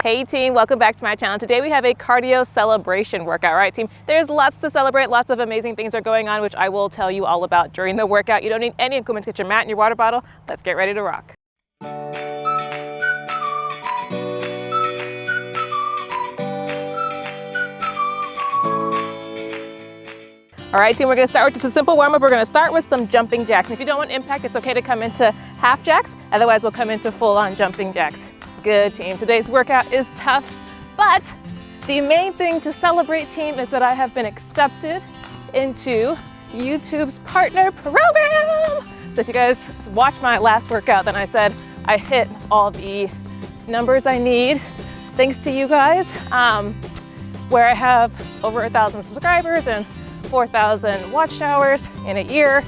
Hey team, welcome back to my channel. Today we have a cardio celebration workout, right team? There's lots to celebrate, lots of amazing things are going on, which I will tell you all about during the workout. You don't need any equipment to get your mat and your water bottle. Let's get ready to rock. All right team, we're gonna start with just a simple warm-up. We're gonna start with some jumping jacks. And if you don't want impact, it's okay to come into half jacks. Otherwise, we'll come into full-on jumping jacks. Good team, today's workout is tough, but the main thing to celebrate team is that I have been accepted into YouTube's partner program. So if you guys watched my last workout, then I said I hit all the numbers I need thanks to you guys, where I have over 1,000 subscribers and 4,000 watch hours in a year.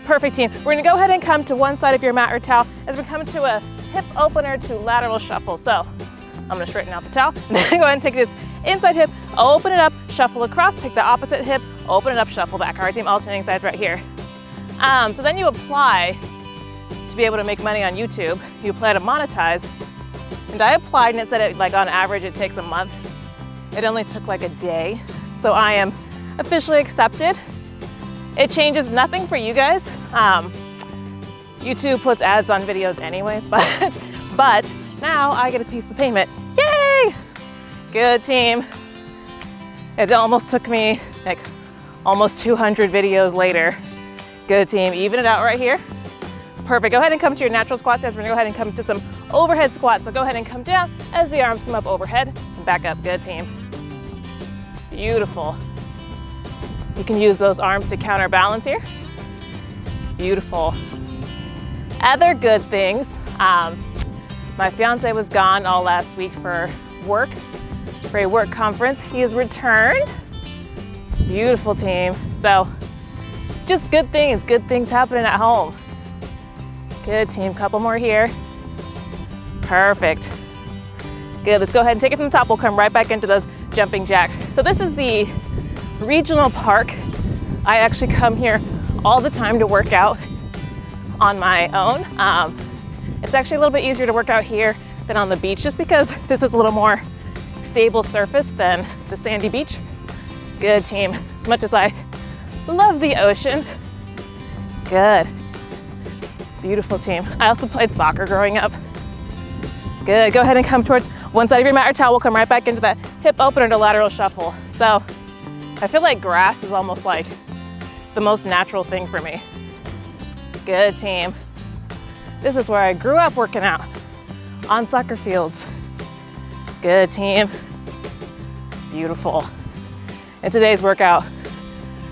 Perfect team. We're gonna go ahead and come to one side of your mat or towel as we come to a hip opener to lateral shuffle. So I'm gonna straighten out the towel and then go ahead and take this inside hip, open it up, shuffle across, take the opposite hip, open it up, shuffle back. All right team, alternating sides right here. So then you apply to be able to make money on YouTube. You apply to monetize. And I applied and it said it, like on average it takes a month. It only took like a day. So I am officially accepted. It changes nothing for you guys. YouTube puts ads on videos anyways, but now I get a piece of payment. Yay! Good team. It almost took me like almost 200 videos later. Good team, even it out right here. Perfect, go ahead and come to your natural squat stance. We're gonna go ahead and come to some overhead squats. So go ahead and come down as the arms come up overhead and back up, good team. Beautiful. You can use those arms to counterbalance here. Beautiful. Other good things, my fiance was gone all last week for work, for a work conference. He has returned. Beautiful team. So just good things happening at home. Good team, couple more here. Perfect. Good, let's go ahead and take it from the top. We'll come right back into those jumping jacks. So this is the regional park. I actually come here all the time to work out on my own. It's actually a little bit easier to work out here than on the beach just because this is a little more stable surface than the sandy beach. Good team. As much as I love the ocean. Good. Beautiful team. I also played soccer growing up. Good, go ahead and come towards one side of your mat or towel. We'll come right back into that hip opener to lateral shuffle. So I feel like grass is almost like the most natural thing for me. Good team. This is where I grew up working out, on soccer fields. Good team. Beautiful. And today's workout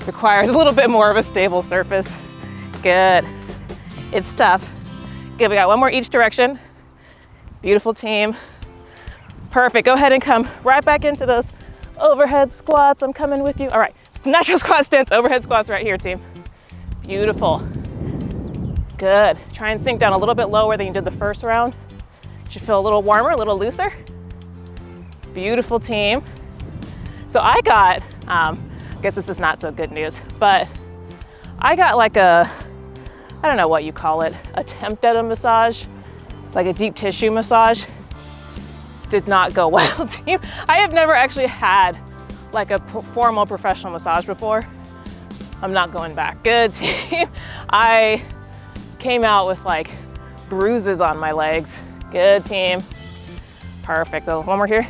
requires a little bit more of a stable surface. Good. It's tough. Good, we got one more each direction. Beautiful team. Perfect, go ahead and come right back into those overhead squats. I'm coming with you. All right, natural squat stance, overhead squats right here, team. Beautiful. Good, try and sink down a little bit lower than you did the first round. Should feel a little warmer, a little looser. Beautiful team. So I got, I guess this is not so good news, but I got like a, I don't know what you call it, attempt at a massage, like a deep tissue massage. Did not go well, team. I have never actually had like a formal professional massage before. I'm not going back. Good team. I came out with like bruises on my legs. Good team. Perfect. Oh, one more here.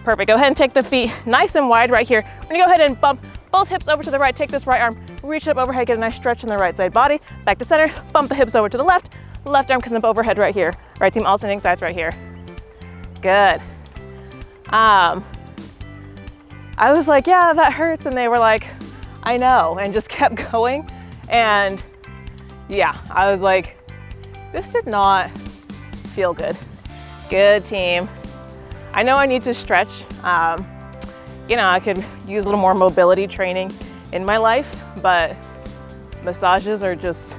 Perfect. Go ahead and take the feet nice and wide right here. We're gonna go ahead and bump both hips over to the right. Take this right arm, reach it up overhead, get a nice stretch in the right side body. Back to center, bump the hips over to the left. Left arm comes up overhead right here. Right team, alternating sides right here. Good. I was like, yeah, that hurts. And they were like, I know, and just kept going. And yeah, I was like, this did not feel good. Good team. I know I need to stretch. You know, I could use a little more mobility training in my life, but massages are just,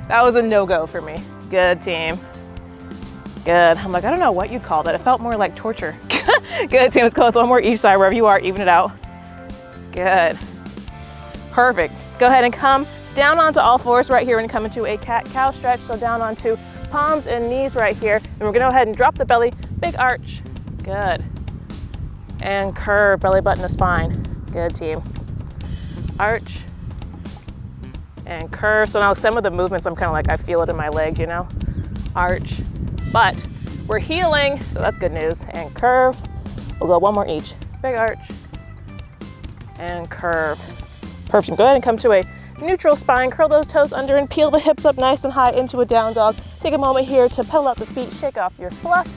that was a no-go for me. Good team. Good. I'm like, I don't know what you'd call that. It felt more like torture. Good team. Let's go with one more each side, wherever you are, even it out. Good. Perfect. Go ahead and come down onto all fours right here and come into a cat-cow stretch. So down onto palms and knees right here. And we're gonna go ahead and drop the belly, big arch. Good. And curve, belly button to spine. Good, team. Arch and curve. So now some of the movements, I'm kind of like, I feel it in my leg, you know? Arch, but we're healing, so that's good news. And curve. We'll go one more each. Big arch and curve. Perfect. Go ahead and come to a neutral spine. Curl those toes under and peel the hips up nice and high into a down dog. Take a moment here to pedal out the feet, shake off your fluff.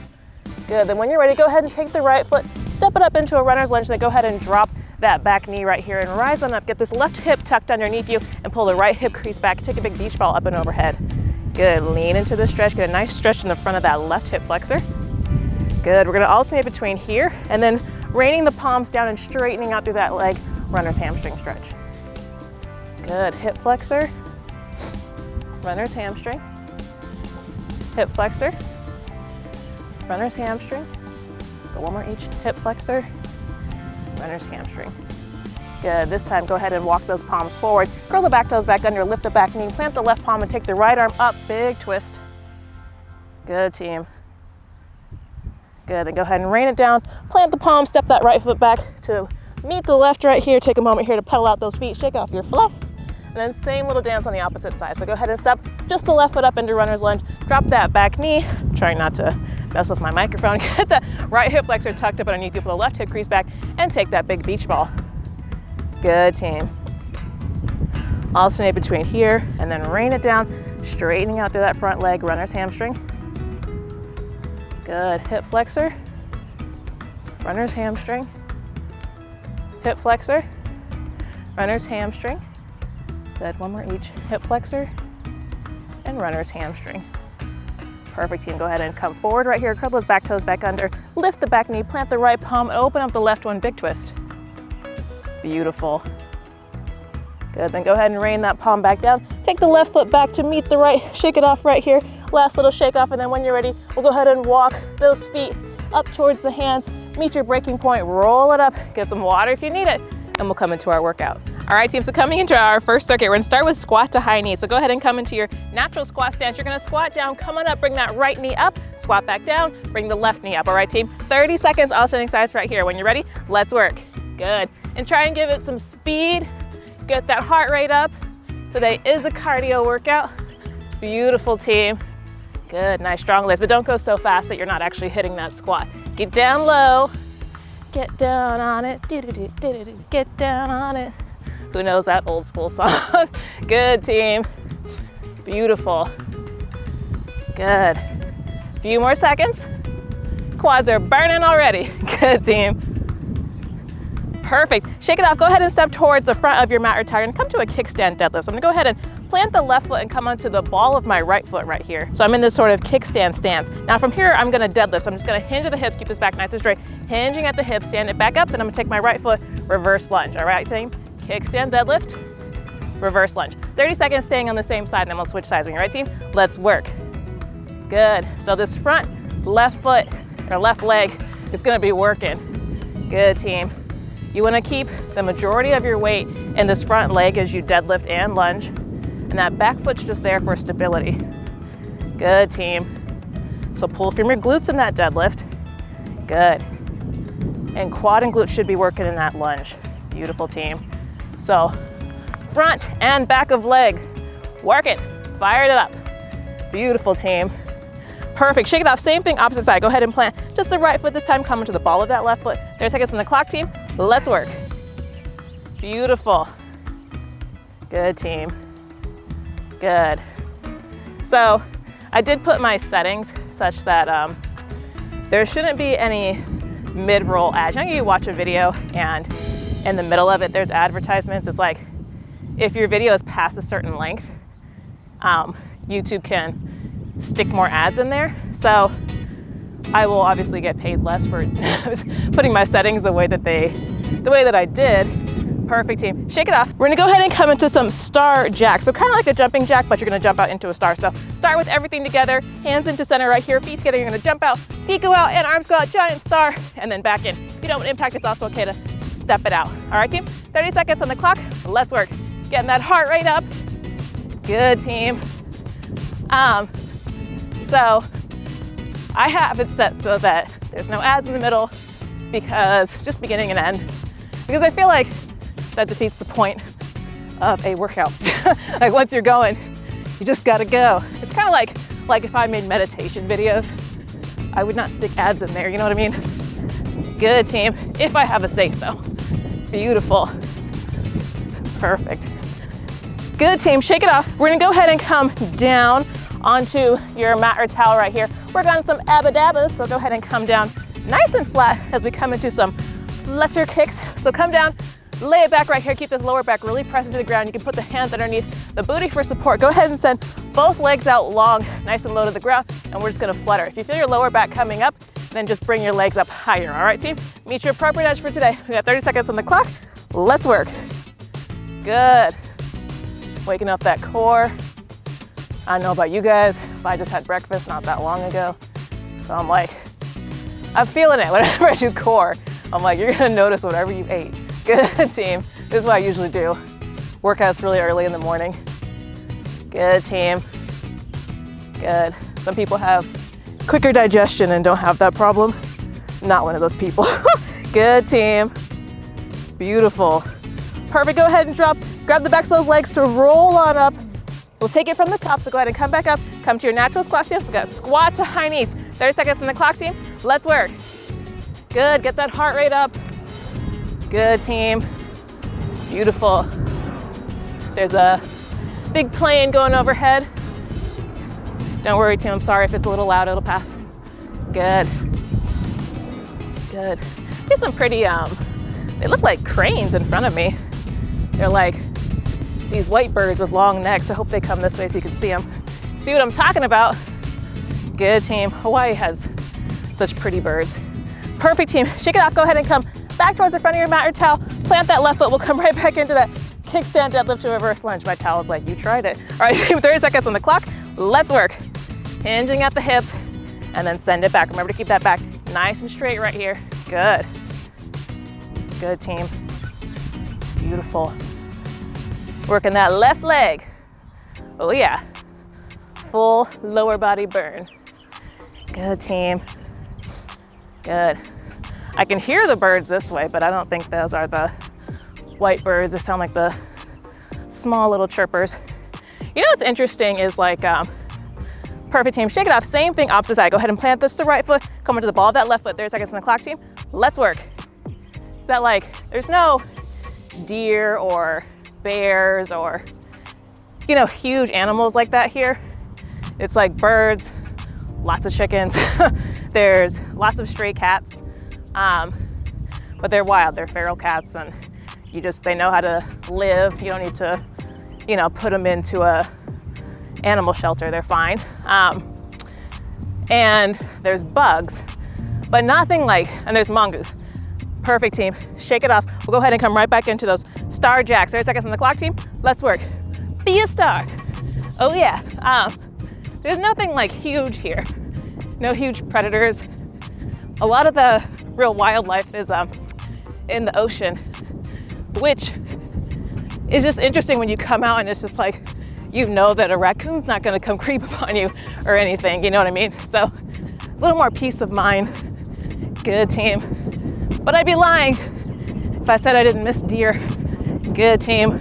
Good. Then when you're ready, go ahead and take the right foot, step it up into a runner's lunge, then go ahead and drop that back knee right here and rise on up. Get this left hip tucked underneath you and pull the right hip crease back. Take a big beach ball up and overhead. Good. Lean into the stretch. Get a nice stretch in the front of that left hip flexor. Good. We're going to alternate between here and then raining the palms down and straightening out through that leg, runner's hamstring stretch. Good. Hip flexor, runner's hamstring, hip flexor, runner's hamstring. Go one more each. Hip flexor, runner's hamstring. Good. This time, go ahead and walk those palms forward. Curl the back toes back under, lift the back knee, plant the left palm and take the right arm up. Big twist. Good, team. Good. Then go ahead and rain it down. Plant the palm, step that right foot back to meet the left right here. Take a moment here to pedal out those feet, shake off your fluff. And then same little dance on the opposite side. So go ahead and step just the left foot up into runner's lunge. Drop that back knee. Trying not to mess with my microphone. Get that right hip flexor tucked up underneath you. Pull the left hip crease back and take that big beach ball. Good, team. Alternate between here and then rain it down, straightening out through that front leg, runner's hamstring. Good. Hip flexor, runner's hamstring, hip flexor, runner's hamstring. Good. One more each. Hip flexor and runner's hamstring. Perfect, team. Go ahead and come forward right here. Curl those back toes back under. Lift the back knee, plant the right palm, and open up the left one. Big twist. Beautiful. Good. Then go ahead and rain that palm back down. Take the left foot back to meet the right. Shake it off right here. Last little shake off, and then when you're ready, we'll go ahead and walk those feet up towards the hands. Meet your breaking point. Roll it up. Get some water if you need it, and we'll come into our workout. All right, team, so coming into our first circuit, we're gonna start with squat to high knee. So go ahead and come into your natural squat stance. You're gonna squat down, come on up, bring that right knee up, squat back down, bring the left knee up. All right, team, 30 seconds, alternating sides right here. When you're ready, let's work. Good. And try and give it some speed. Get that heart rate up. Today is a cardio workout. Beautiful, team. Good, nice strong legs, but don't go so fast that you're not actually hitting that squat. Get down low. Get down on it. Get down on it. Who knows that old school song? Good, team. Beautiful. Good. Few more seconds. Quads are burning already. Good, team. Perfect. Shake it off. Go ahead and step towards the front of your mat or tire and come to a kickstand deadlift. So I'm gonna go ahead and plant the left foot and come onto the ball of my right foot right here. So I'm in this sort of kickstand stance. Now from here, I'm gonna deadlift. So I'm just gonna hinge at the hips, keep this back nice and straight. Hinging at the hips, stand it back up, and I'm gonna take my right foot, reverse lunge. All right, team? Kickstand deadlift, reverse lunge. 30 seconds staying on the same side, and then we'll switch sides. When you're right, team? Let's work. Good. So this front left foot or left leg is gonna be working. Good, team. You wanna keep the majority of your weight in this front leg as you deadlift and lunge, and that back foot's just there for stability. Good, team. So pull from your glutes in that deadlift. Good. And quad and glute should be working in that lunge. Beautiful, team. So front and back of leg, work it, fire it up. Beautiful, team. Perfect, shake it off, same thing, opposite side. Go ahead and plant just the right foot this time, come into the ball of that left foot. 30 seconds on the clock, team. Let's work. Beautiful. Good, team. Good. So I did put my settings such that there shouldn't be any mid-roll ads. You know, you watch a video and in the middle of it, there's advertisements. It's like, if your video is past a certain length, YouTube can stick more ads in there. So I will obviously get paid less for putting my settings the way that I did. Perfect, team. Shake it off. We're gonna go ahead and come into some star jack. So kind of like a jumping jack, but you're gonna jump out into a star. So start with everything together, hands into center right here, feet together. You're gonna jump out, feet go out, and arms go out, giant star, and then back in. If you don't impact, it's also okay to step it out. All right, team? 30 seconds on the clock. Let's work. Getting that heart rate up. Good, team. So I have it set so that there's no ads in the middle, because just beginning and end, because I feel like that defeats the point of a workout. Like once you're going, you just gotta go. It's kind of like if I made meditation videos, I would not stick ads in there, you know what I mean? Good, team. If I have a say so. Beautiful. Perfect. Good, team. Shake it off. We're gonna go ahead and come down onto your mat or towel right here. Work on some abba-dabbas, so go ahead and come down nice and flat as we come into some flutter kicks. So come down, lay it back right here. Keep this lower back really pressed into the ground. You can put the hands underneath the booty for support. Go ahead and send both legs out long, nice and low to the ground, and we're just gonna flutter. If you feel your lower back coming up, then just bring your legs up higher. All right, team? Meet your appropriate edge for today. We got 30 seconds on the clock. Let's work. Good. Waking up that core. I don't know about you guys, but I just had breakfast not that long ago. So I'm feeling it whenever I do core. I'm like, you're gonna notice whatever you ate. Good, team. This is what I usually do. Workouts really early in the morning. Good, team. Good. Some people have quicker digestion and don't have that problem. Not one of those people. Good, team. Beautiful. Perfect. Go ahead and drop. Grab the backs of those legs to roll on up. We'll take it from the top, so go ahead and come back up. Come to your natural squat stance. We got squat to high knees. 30 seconds on the clock, team. Let's work. Good, get that heart rate up. Good, team. Beautiful. There's a big plane going overhead. Don't worry, team, I'm sorry if it's a little loud, it'll pass. Good. Good. Here's some pretty, they look like cranes in front of me. They're like these white birds with long necks. I hope they come this way so you can see them. See what I'm talking about? Good, team. Hawaii has such pretty birds. Perfect, team. Shake it off. Go ahead and come back towards the front of your mat or towel. Plant that left foot. We'll come right back into that kickstand deadlift to reverse lunge. My towel's like, you tried it. All right, team, 30 seconds on the clock. Let's work. Hinging at the hips and then send it back. Remember to keep that back nice and straight right here. Good. Good, team. Beautiful. Working that left leg. Oh yeah. Full lower body burn. Good, team. Good. I can hear the birds this way, but I don't think those are the white birds. They sound like the small little chirpers. You know what's interesting is perfect, team. Shake it off. Same thing, opposite side. Go ahead and plant this to the right foot. Come into the ball of that left foot. 30 seconds on the clock, team. Let's work. Is that there's no deer or bears or, huge animals like that here. It's like birds, lots of chickens. There's lots of stray cats, but they're wild. They're feral cats, and they know how to live. You don't need to, put them into a animal shelter. They're fine. And there's bugs, but nothing and there's mongoose. Perfect, team. Shake it off. We'll go ahead and come right back into those star jacks. 30 seconds on the clock, team. Let's work. Be a star. Oh yeah. There's nothing huge here. No huge predators. A lot of the real wildlife is in the ocean, which is just interesting when you come out and it's just that a raccoon's not gonna come creep upon you or anything, you know what I mean? So a little more peace of mind. Good, team. But I'd be lying if I said I didn't miss deer. Good, team.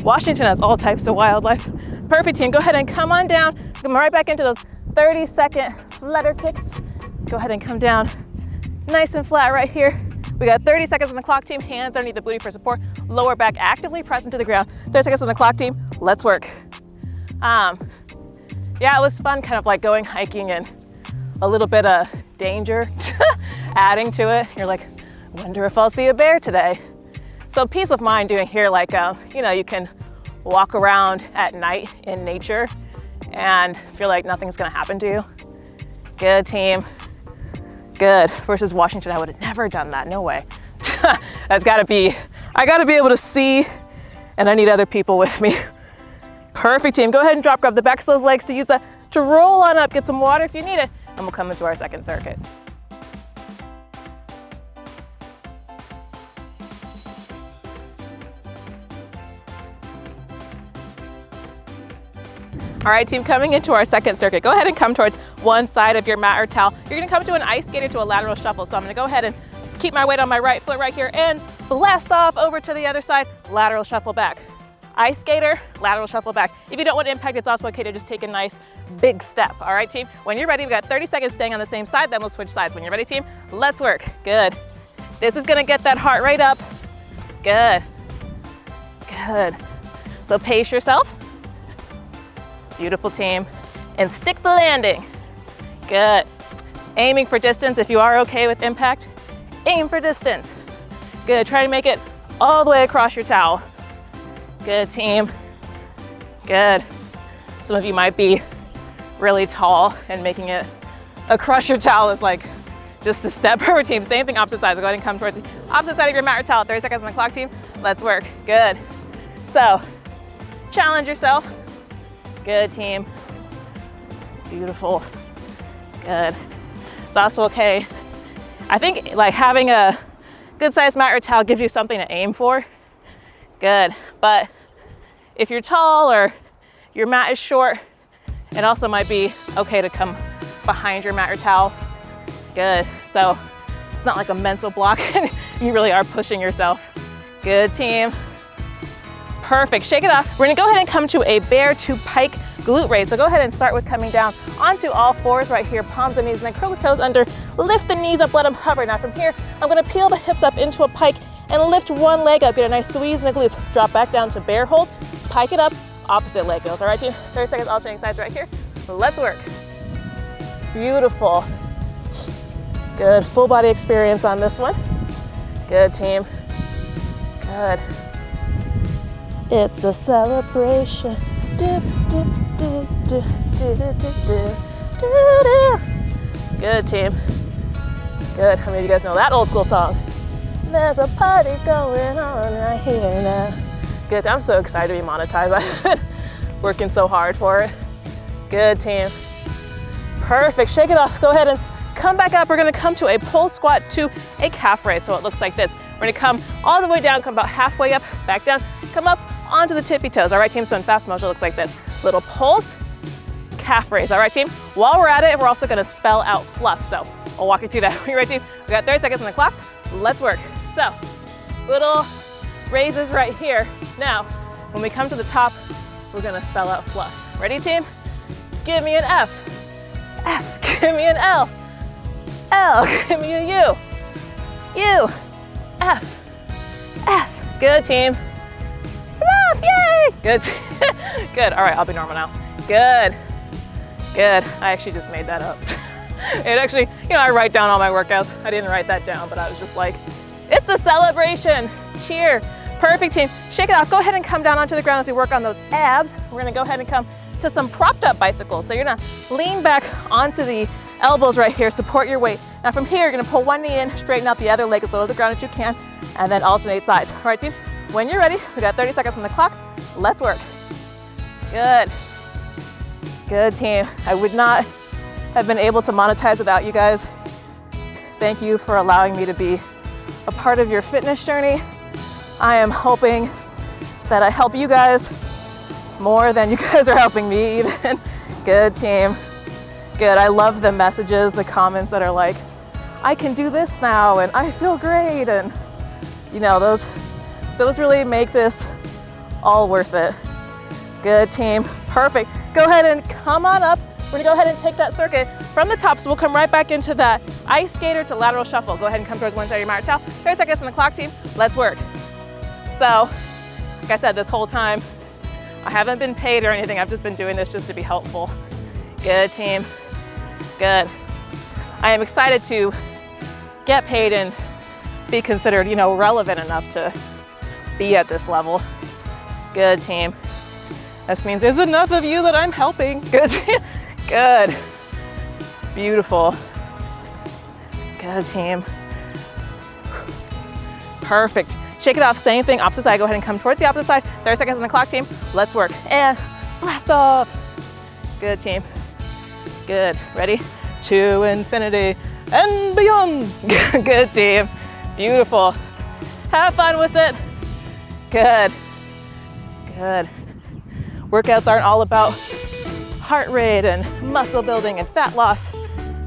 Washington has all types of wildlife. Perfect, team. Go ahead and come on down. Come right back into those 30-second flutter kicks. Go ahead and come down nice and flat right here. We got 30 seconds on the clock, team. Hands underneath the booty for support. Lower back actively pressed into the ground. 30 seconds on the clock, team. Let's work. Yeah, it was fun kind of going hiking and a little bit of danger adding to it. You're like, wonder if I'll see a bear today. So peace of mind doing here, you can walk around at night in nature and feel like nothing's gonna happen to you. Good, team. Good. Versus Washington, I would have never done that, no way. I gotta be able to see, and I need other people with me. Perfect, team. Go ahead and grab the backs of those legs to use that to roll on up, get some water if you need it, and we'll come into our second circuit. All All right, team, coming into our second circuit, go ahead and come towards one side of your mat or towel. You're gonna come to an ice skater to a lateral shuffle. So I'm gonna go ahead and keep my weight on my right foot right here and blast off over to the other side, lateral shuffle back. Ice skater, lateral shuffle back. If you don't want impact, it's also okay to just take a nice big step. All right, team, when you're ready, we've got 30 seconds staying on the same side, then we'll switch sides. When you're ready, team, let's work. Good. This is gonna get that heart rate up. Good. Good. So pace yourself. Beautiful, team. And stick the landing. Good. Aiming for distance. If you are okay with impact, aim for distance. Good. Try to make it all the way across your towel. Good, team. Good. Some of you might be really tall and making it across your towel is like just a step per team. Same thing, opposite side. So go ahead and come towards the opposite side of your mat or towel. 30 seconds on the clock, team. Let's work. Good. So challenge yourself. Good, team. Beautiful. Good. It's also okay. I think like having a good sized mat or towel gives you something to aim for. Good. But if you're tall or your mat is short, it also might be okay to come behind your mat or towel. Good. So it's not like a mental block. You really are pushing yourself. Good, team. Perfect. Shake it off. We're gonna go ahead and come to a bear to pike glute raise. So go ahead and start with coming down onto all fours right here, palms and knees, and then curl the toes under, lift the knees up, let them hover. Now from here, I'm gonna peel the hips up into a pike and lift one leg up, get a nice squeeze in the glutes, drop back down to bear hold, pike it up, opposite leg goes. All right, team, 30 seconds alternating sides right here. Let's work. Beautiful. Good, full body experience on this one. Good, team. Good. It's a celebration. Do, do, do, do, do, do, do, do, do. Good, team. Good. How many of you guys know that old school song? There's a party going on right here now. Good. I'm so excited to be monetized. I've been working so hard for it. Good, team. Perfect. Shake it off. Go ahead and come back up. We're going to come to a pull squat to a calf raise. So it looks like this. We're going to come all the way down, come about halfway up, back down, come up onto the tippy toes. All right, team. So in fast motion, it looks like this. Little pulls, calf raise. All right, team. While we're at it, we're also going to spell out fluff. So I'll walk you through that. You ready, team? We got 30 seconds on the clock. Let's work. So little raises right here. Now, when we come to the top, we're going to spell out fluff. Ready, team? Give me an F. F. Give me an L. L. Give me a U. U. F. F. Good, team. Fluff, yay! Good. Good. All right, I'll be normal now. Good. Good. I actually just made that up. It actually, you know, I write down all my workouts. I didn't write that down, but I was just like, it's a celebration. Cheer. Perfect, team. Shake it off. Go ahead and come down onto the ground as we work on those abs. We're gonna go ahead and come to some propped up bicycles. So you're gonna lean back onto the elbows right here, support your weight. Now from here, you're gonna pull one knee in, straighten out the other leg as low to the ground as you can, and then alternate sides. All right, team, when you're ready, we got 30 seconds on the clock. Let's work. Good. Good, team. I would not have been able to monetize without you guys. Thank you for allowing me to be a part of your fitness journey. I am hoping that I help you guys more than you guys are helping me even. Good, team. Good. I love the messages, the comments that are like, I can do this now and I feel great. And you know, those really make this all worth it. Good, team. Perfect. Go ahead and come on up. We're gonna go ahead and take that circuit from the top. So we'll come right back into that ice skater to lateral shuffle. Go ahead and come towards one side of your mat or towel. 30 seconds on the clock, team. Let's work. So, like I said, this whole time, I haven't been paid or anything. I've just been doing this just to be helpful. Good, team. Good. I am excited to get paid and be considered, you know, relevant enough to be at this level. Good, team. This means there's enough of you that I'm helping. Good. Good. Beautiful. Good, team. Perfect. Shake it off. Same thing. Opposite side. Go ahead and come towards the opposite side. 30 seconds on the clock, team. Let's work. And blast off. Good, team. Good. Ready? To infinity and beyond. Good, team. Beautiful. Have fun with it. Good. Good. Workouts aren't all about heart rate and muscle building and fat loss.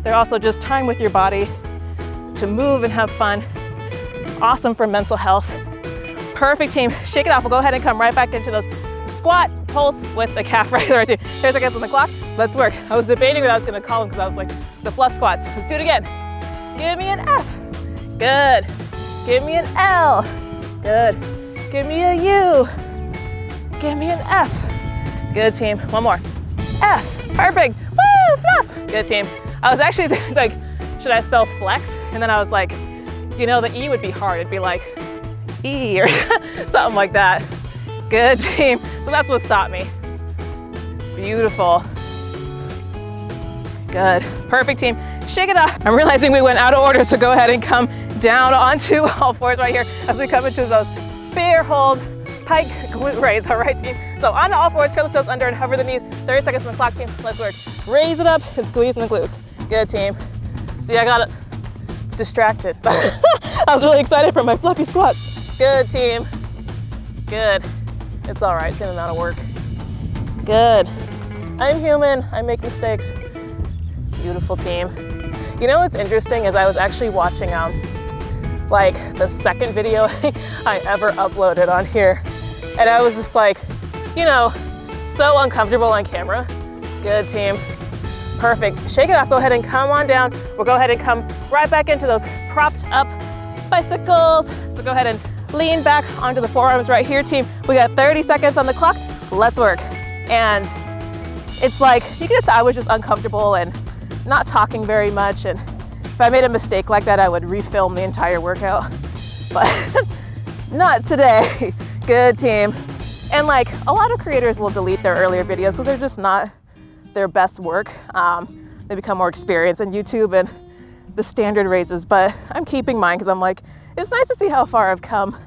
They're also just time with your body to move and have fun. Awesome for mental health. Perfect team. Shake it off. We'll go ahead and come right back into those squat pulse with the calf right there too. Here's our guys on the clock. Let's work. I was debating what I was going to call them because I was like, the fluff squats. Let's do it again. Give me an F. Good. Give me an L. Good. Give me a U. Give me an F. Good team. One more. F. Perfect. Woo! Fluff. Good team. I was actually like, should I spell flex? And then I was like, you know, the E would be hard. It'd be like E or something like that. Good team. So that's what stopped me. Beautiful. Good. Perfect team. Shake it off. I'm realizing we went out of order, so go ahead and come down onto all fours right here as we come into those bear hold pike glute raise. All right, team. So onto all fours, curl the toes under and hover the knees. 30 seconds on the clock, team. Let's work. Raise it up and squeeze in the glutes. Good team. See, I got it distracted. I was really excited for my fluffy squats. Good team. Good. It's all right, same amount of work. Good. I'm human, I make mistakes. Beautiful team. You know what's interesting is I was actually watching like the second video I ever uploaded on here. And I was just like, you know, so uncomfortable on camera. Good team. Perfect. Shake it off, go ahead and come on down. We'll go ahead and come right back into those propped up bicycles. So go ahead and lean back onto the forearms right here, team. We got 30 seconds on the clock. Let's work. And it's like, I was just uncomfortable and not talking very much. And if I made a mistake like that, I would refilm the entire workout. But not today. Good team. And like a lot of creators will delete their earlier videos because they're just not their best work. They become more experienced in YouTube and the standard raises, but I'm keeping mine because I'm like, it's nice to see how far I've come,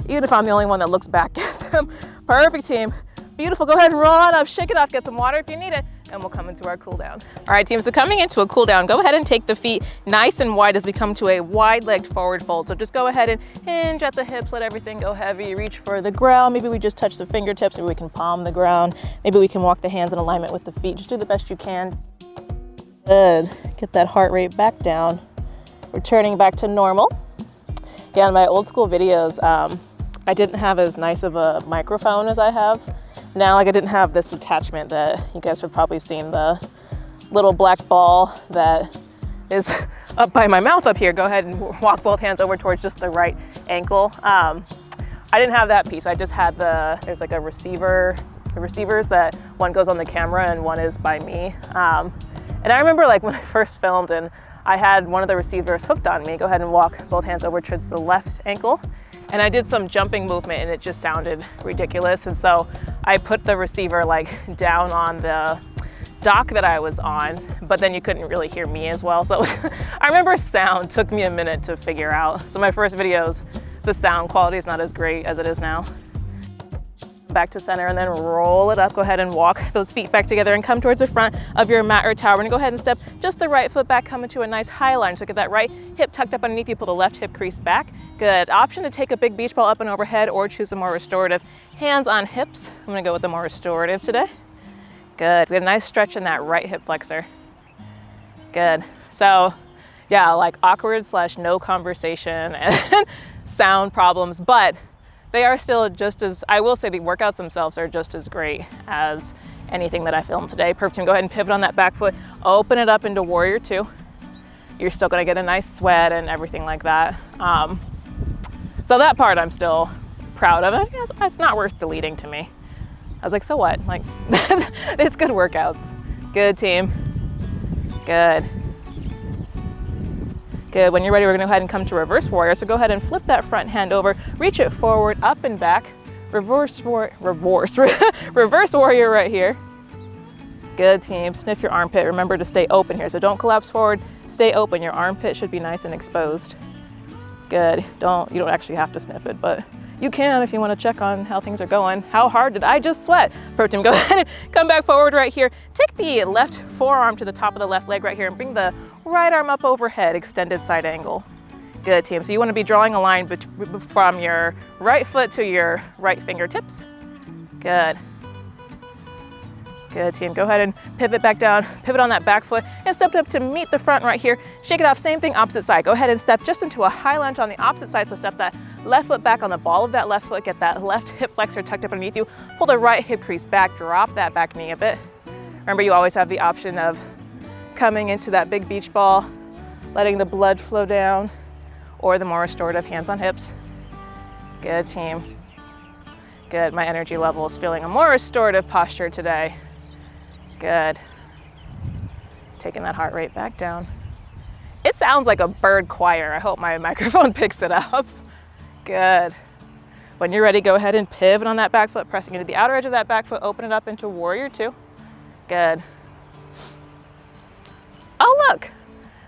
even if I'm the only one that looks back at them. Perfect team. Beautiful. Go ahead and roll on up, shake it off, get some water if you need it, and we'll come into our cool down. All right, team, so coming into a cool down, go ahead and take the feet nice and wide as we come to a wide-legged forward fold. So just go ahead and hinge at the hips, let everything go heavy, reach for the ground. Maybe we just touch the fingertips, maybe we can palm the ground. Maybe we can walk the hands in alignment with the feet. Just do the best you can. Good. Get that heart rate back down. Returning back to normal. Yeah, in my old school videos, I didn't have as nice of a microphone as I have now. Like I didn't have this attachment that you guys have probably seen, the little black ball that is up by my mouth up here. Go ahead and walk both hands over towards just the right ankle. I didn't have that piece. I just had there's like a receiver, the receivers that one goes on the camera and one is by me. And I remember like when I first filmed and I had one of the receivers hooked on me, go ahead and walk both hands over towards the left ankle. And I did some jumping movement and it just sounded ridiculous. And so I put the receiver like down on the dock that I was on, but then you couldn't really hear me as well. So I remember sound took me a minute to figure out. So my first videos, the sound quality is not as great as it is now. Back to center and then roll it up. Go ahead and walk those feet back together and come towards the front of your mat or tower. We're gonna go ahead and step just the right foot back, come into a nice high lunge. So get that right hip tucked up underneath you, pull the left hip crease back. Good. Option to take a big beach ball up and overhead or choose a more restorative. Hands on hips. I'm gonna go with the more restorative today. Good. We got a nice stretch in that right hip flexor. Good. So yeah, like awkward / no conversation and sound problems, but they are still just as, I will say the workouts themselves are just as great as anything that I filmed today. Perfect team, go ahead and pivot on that back foot, open it up into warrior two. You're still gonna get a nice sweat and everything like that. So that part I'm still proud of it. It's not worth deleting to me. I was like, so what? Like, it's good workouts. Good team, good. Good, when you're ready, we're gonna go ahead and come to reverse warrior. So go ahead and flip that front hand over, reach it forward, up and back. Reverse warrior right here. Good team, sniff your armpit. Remember to stay open here. So don't collapse forward, stay open. Your armpit should be nice and exposed. Good, you don't actually have to sniff it, but you can if you wanna check on how things are going. How hard did I just sweat? Pro team, go ahead and come back forward right here. Take the left forearm to the top of the left leg right here and bring the right arm up overhead, extended side angle. Good team, so you wanna be drawing a line from your right foot to your right fingertips. Good. Good, team. Go ahead and pivot back down, pivot on that back foot, and step it up to meet the front right here. Shake it off, same thing, opposite side. Go ahead and step just into a high lunge on the opposite side. So step that left foot back on the ball of that left foot, get that left hip flexor tucked up underneath you, pull the right hip crease back, drop that back knee a bit. Remember, you always have the option of coming into that big beach ball, letting the blood flow down, or the more restorative hands on hips. Good, team. Good, my energy level is feeling a more restorative posture today. Good. Taking that heart rate back down. It sounds like a bird choir. I hope my microphone picks it up. Good. When you're ready, go ahead and pivot on that back foot, pressing into the outer edge of that back foot, open it up into warrior two. Good. Oh, look,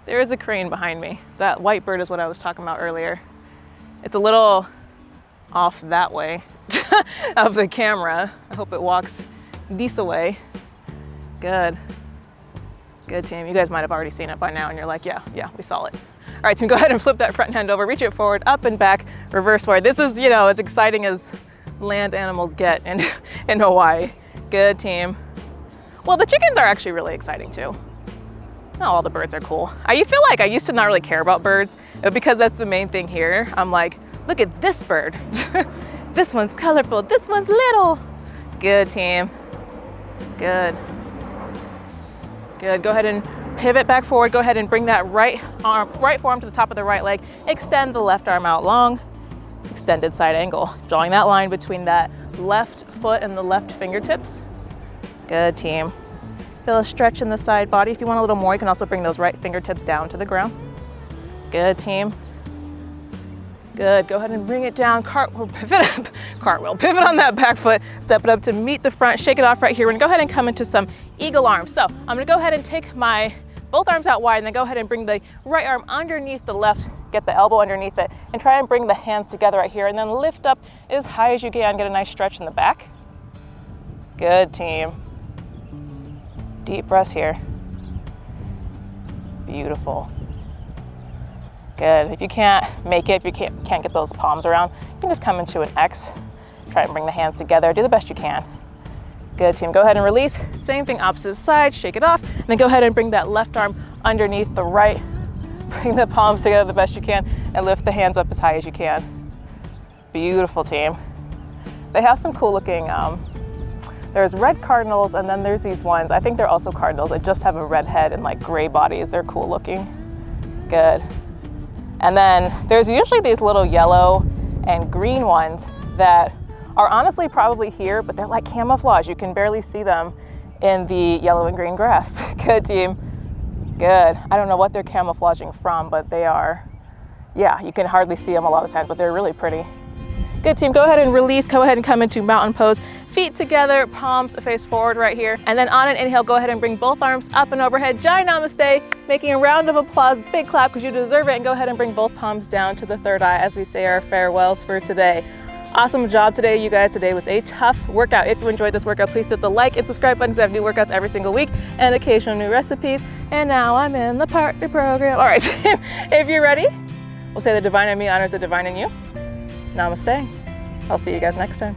there is a crane behind me. That white bird is what I was talking about earlier. It's a little off that way of the camera. I hope it walks this way. Good. Good, team. You guys might have already seen it by now and you're like, yeah, we saw it. All right, team, go ahead and flip that front hand over, reach it forward, up and back, reverse forward. This is, as exciting as land animals get in Hawaii. Good, team. Well, the chickens are actually really exciting too. Not all the birds are cool. I feel like I used to not really care about birds, but because that's the main thing here, I'm like, look at this bird. This one's colorful, this one's little. Good, team. Good. Good, go ahead and pivot back forward. Go ahead and bring that right forearm to the top of the right leg. Extend the left arm out long. Extended side angle. Drawing that line between that left foot and the left fingertips. Good, team. Feel a stretch in the side body. If you want a little more, you can also bring those right fingertips down to the ground. Good, team. Good, go ahead and bring it down, cartwheel, pivot up, cartwheel, pivot on that back foot, step it up to meet the front, shake it off right here, and go ahead and come into some eagle arms. So I'm gonna go ahead and take my both arms out wide and then go ahead and bring the right arm underneath the left, get the elbow underneath it, and try and bring the hands together right here, and then lift up as high as you can, get a nice stretch in the back. Good, team. Deep breaths here. Beautiful. Good. If you can't make it, if you can't get those palms around, you can just come into an X. Try and bring the hands together. Do the best you can. Good, team. Go ahead and release. Same thing, opposite side. Shake it off. And then go ahead and bring that left arm underneath the right. Bring the palms together the best you can and lift the hands up as high as you can. Beautiful, team. They have some cool looking, there's red cardinals and then there's these ones. I think they're also cardinals that just have a red head and like gray bodies. They're cool looking. Good. And then there's usually these little yellow and green ones that are honestly probably here, but they're like camouflage. You can barely see them in the yellow and green grass. Good, team. Good. I don't know what they're camouflaging from, but they are, yeah, you can hardly see them a lot of times, but they're really pretty. Good, team. Go ahead and release. Go ahead and come into mountain pose. Feet together, palms face forward right here. And then on an inhale, go ahead and bring both arms up and overhead. Jai Namaste, making a round of applause, big clap because you deserve it. And go ahead and bring both palms down to the third eye as we say our farewells for today. Awesome job today, you guys. Today was a tough workout. If you enjoyed this workout, please hit the like and subscribe button because I have new workouts every single week and occasional new recipes. And now I'm in the partner program. All right, if you're ready, we'll say the divine in me honors the divine in you. Namaste. I'll see you guys next time.